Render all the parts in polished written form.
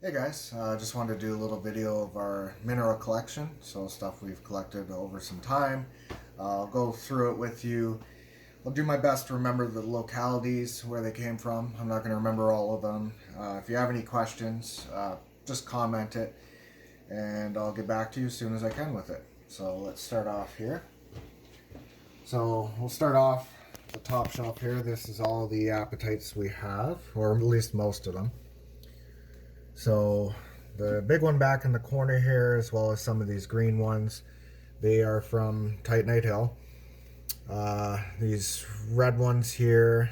Hey guys, just wanted to do a little video of our mineral collection, so stuff we've collected over some time. I'll go through it with you. I'll do my best to remember the localities where they came from. I'm not going to remember all of them. If you have any questions, just comment it and I'll get back to you as soon as I can with it. So let's start off here. So we'll start off the top shelf here. This is all the apatites we have, or at least most of them. So the big one back in the corner here, as well as some of these green ones, they are from Titanite Hill. These red ones here,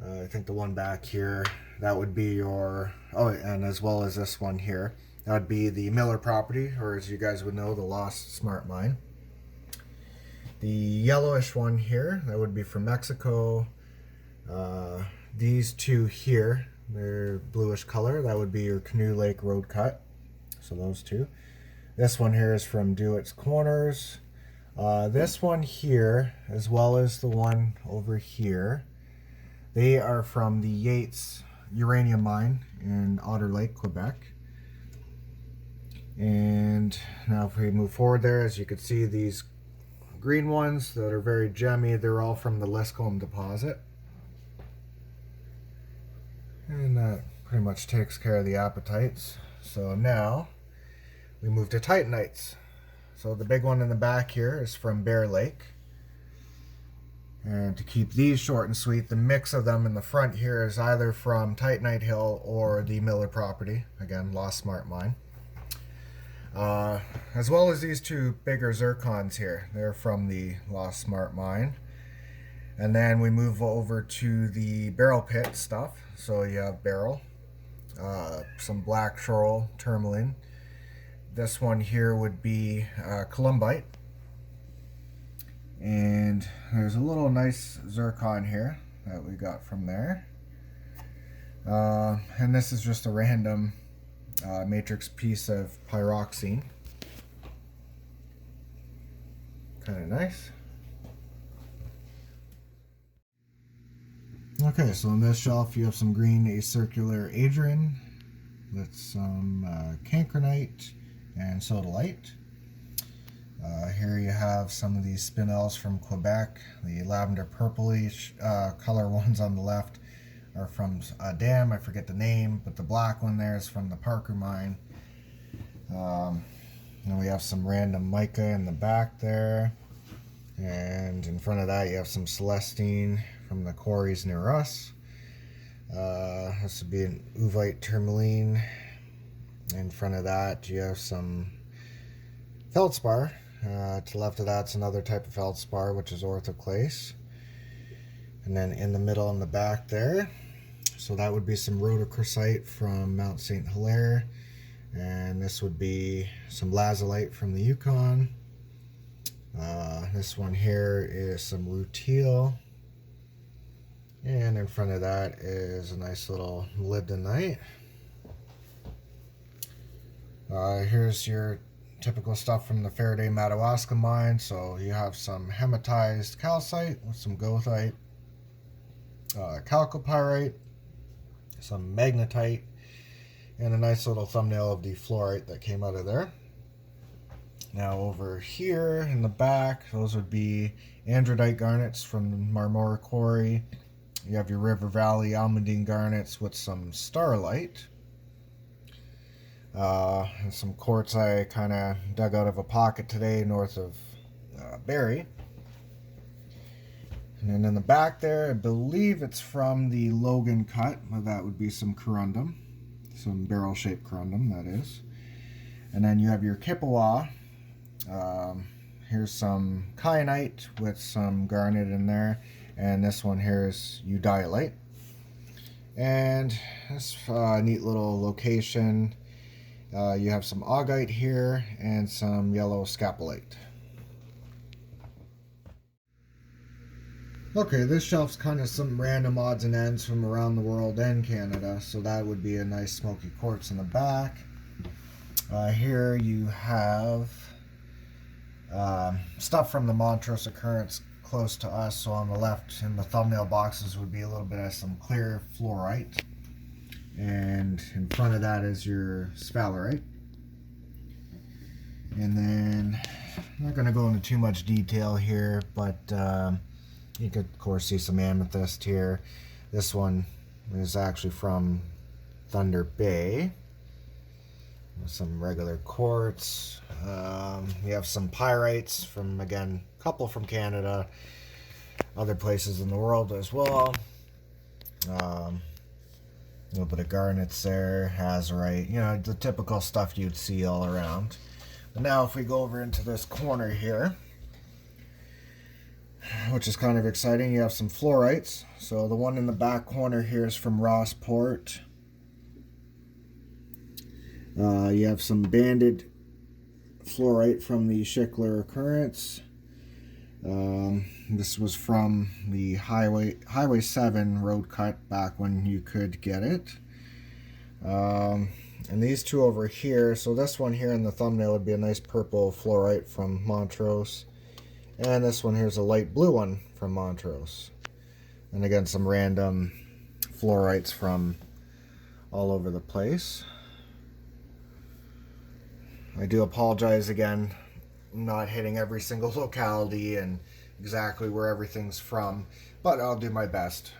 I think the one back here, that would be your, oh, and as well as this one here, that would be the Miller property, or as you guys would know, the Lost Smart Mine. The yellowish one here, that would be from Mexico. These two here, they're bluish color. That would be your Canoe Lake Road Cut. So those two. This one here is from Dewitt's Corners. This one here, as well as the one over here, they are from the Yates uranium mine in Otter Lake, Quebec. And now if we move forward there, as you can see, these green ones that are very gemmy, they're all from the Liscombe deposit. And that pretty much takes care of the apatites. So now we move to titanites. So the big one in the back here is from Bear Lake. And to keep these short and sweet, the mix of them in the front here is either from Titanite Hill or the Miller property. Again, Lost Smart Mine. As well as these two bigger zircons here. They're from the Lost Smart Mine. And then we move over to the Beryl pit stuff. So you have Beryl, some black schorl, tourmaline. This one here would be columbite. And there's a little nice zircon here that we got from there. And this is just a random matrix piece of pyroxene. Kind of nice. Okay, so on this shelf you have some green acircular adrian, that's some cancrinite and sodalite. Here you have some of these spinels from Quebec. The lavender purplish color ones on the left are from a dam, I forget the name, but the black one there is from the Parker mine. And we have some random mica in the back there. And in front of that you have some celestine from the quarries near us. This would be an uvite tourmaline. In front of that you have some feldspar. To the left of that's another type of feldspar, which is orthoclase. And then in the middle in the back there, so that would be some rhodochrosite from Mount St. Hilaire. And this would be some lazulite from the Yukon. This one here is some rutile. And in front of that is a nice little molybdenite. Here's your typical stuff from the Faraday Madawaska mine. So you have some hematized calcite with some goethite, chalcopyrite, some magnetite, and a nice little thumbnail of the fluorite that came out of there. Now over here in the back, those would be andradite garnets from the Marmora quarry. You have your River Valley almandine garnets with some starlight. And some quartz I kind of dug out of a pocket today north of Barrie. And then in the back there, I believe it's from the Logan cut. Well, that would be some corundum. Some barrel-shaped corundum, that is. And then you have your Kippawa. Here's some kyanite with some garnet in there. And this one here is eudialyte. And this neat little location. You have some augite here and some yellow scapolite. Okay, this shelf's kind of some random odds and ends from around the world and Canada. So that would be a nice smoky quartz in the back. Here you have stuff from the Montrose occurrence close to us. So on the left in the thumbnail boxes would be a little bit of some clear fluorite. and in front of that is your sphalerite. And then I'm not going to go into too much detail here, but you could of course see some amethyst here. This one is actually from Thunder Bay. Some regular quartz. You have some pyrites from, again, a couple from Canada, other places in the world as well. A little bit of garnets there, azurite, you know, the typical stuff you'd see all around. But now if we go over into this corner here, which is kind of exciting, you have some fluorites. So the one in the back corner here is from Rossport. You have some banded fluorite from the Schickler Occurrence. This was from the Highway 7 road cut back when you could get it. And these two over here, so this one here in the thumbnail would be a nice purple fluorite from Montrose. And this one here is a light blue one from Montrose. And again, some random fluorites from all over the place. I do apologize again, not hitting every single locality and exactly where everything's from, but I'll do my best.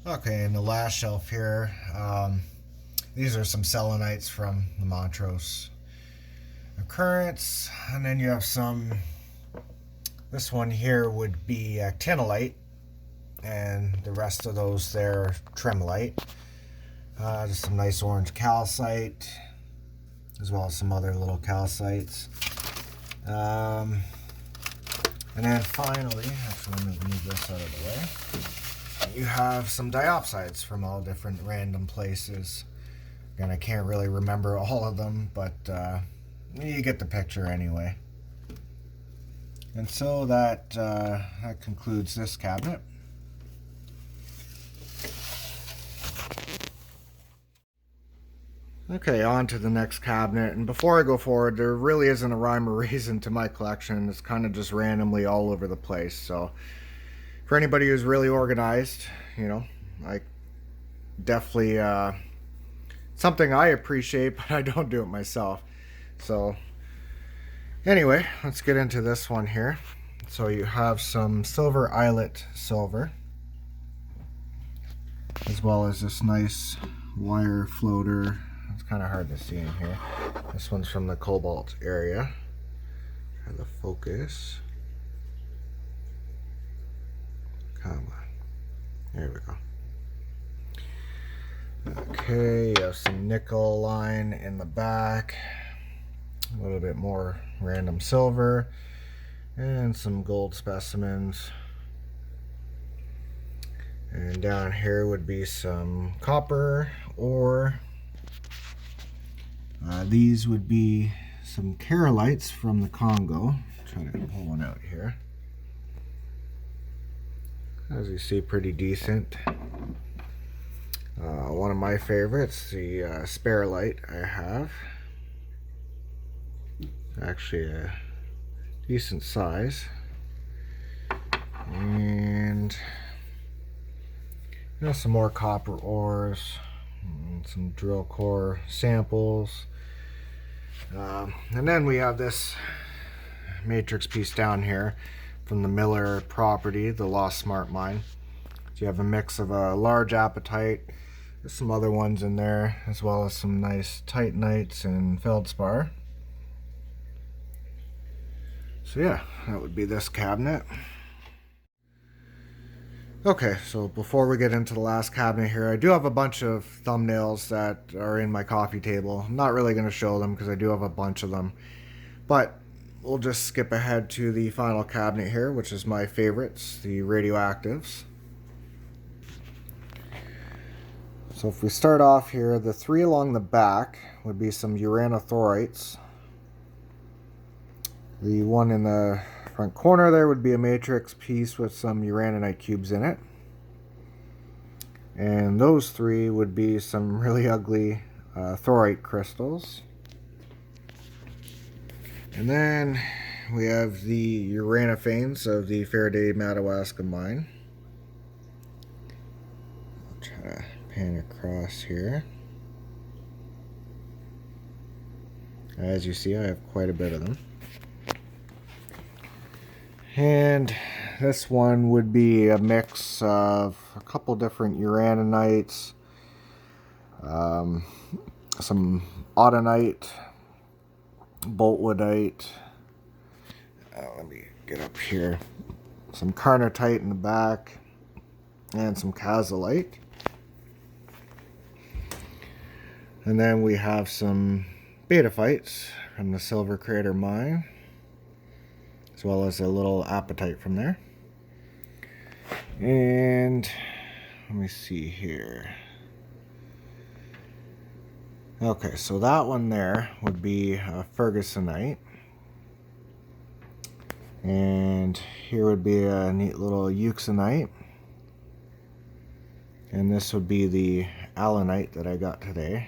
Okay, in the last shelf here, these are some selenites from the Montrose Occurrence, and then you have some, this one here would be actinolite, and the rest of those there tremolite. Just some nice orange calcite, as well as some other little calcites. And then finally, actually let me move this out of the way, you have some diopsides from all different random places. Again, I can't really remember all of them, but you get the picture anyway. And so that concludes this cabinet. Okay, on to the next cabinet, and before I go forward, there really isn't a rhyme or reason to my collection. It's kind of just randomly all over the place, so for anybody who's really organized, you know, I definitely, something I appreciate, but I don't do it myself. So anyway, let's get into this one here. So you have some silver eyelet silver, as well as this nice wire floater. It's kind of hard to see in here. This one's from the cobalt area. Try the focus. Come on. There we go. Okay, you have some nickel line in the back. A little bit more random silver. And some gold specimens. And down here would be some copper ore. These would be some keralites from the Congo. Trying to pull one out here. As you see, pretty decent. One of my favorites, the sparolite I have. Actually a decent size. And you know, some more copper ores. And some drill core samples. And then we have this matrix piece down here from the Miller property, the Lost Smart Mine. So you have a mix of a large apatite, there's some other ones in there, as well as some nice titanites and feldspar. So yeah, that would be this cabinet. Okay, so before we get into the last cabinet here, I do have a bunch of thumbnails that are in my coffee table. I'm not really going to show them because I do have a bunch of them. But we'll just skip ahead to the final cabinet here, which is my favorites, the radioactives. So if we start off here, the three along the back would be some uranothorites. The one in the front corner there would be a matrix piece with some uraninite cubes in it. And those three would be some really ugly thorite crystals. And then we have the uranophanes of the Faraday Madawaska mine. across here. As you see, I have quite a bit of them. And this one would be a mix of a couple different uranonites, some autunite, boltwoodite, let me get up here, some carnotite in the back, and some kazalite. And then we have some betaphites from the Silver Crater mine, as well as a little apatite from there. And let me see here. Okay, so that one there would be a Fergusonite. And here would be a neat little euxinite. And this would be the alunite that I got today.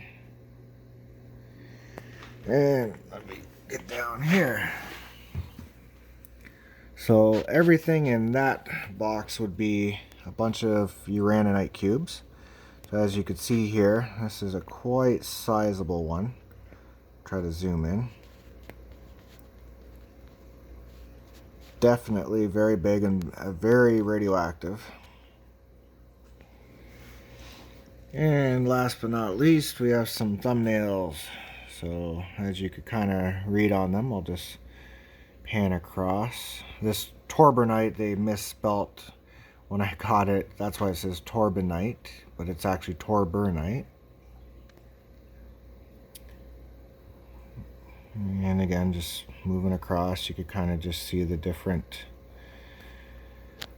And let me get down here. So everything in that box would be a bunch of uraninite cubes. So as you can see here, this is a quite sizable one. Try to zoom in. Definitely very big and very radioactive. And last but not least, we have some thumbnails. So as you could kind of read on them, I'll just pan across. This torbernite, they misspelt when I got it. That's why it says torbernite, but it's actually torbernite. And again, just moving across, you could kind of just see the different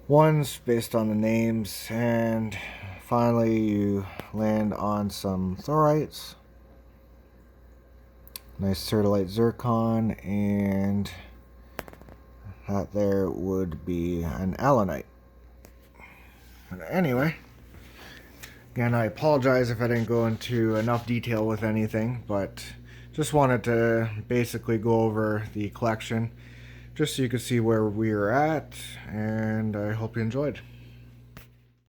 ones based on the names. And finally, you land on some thorites. Nice cerdolite zircon, and that there would be an alunite. But anyway, again, I apologize if I didn't go into enough detail with anything, but just wanted to basically go over the collection just so you could see where we are at, and I hope you enjoyed.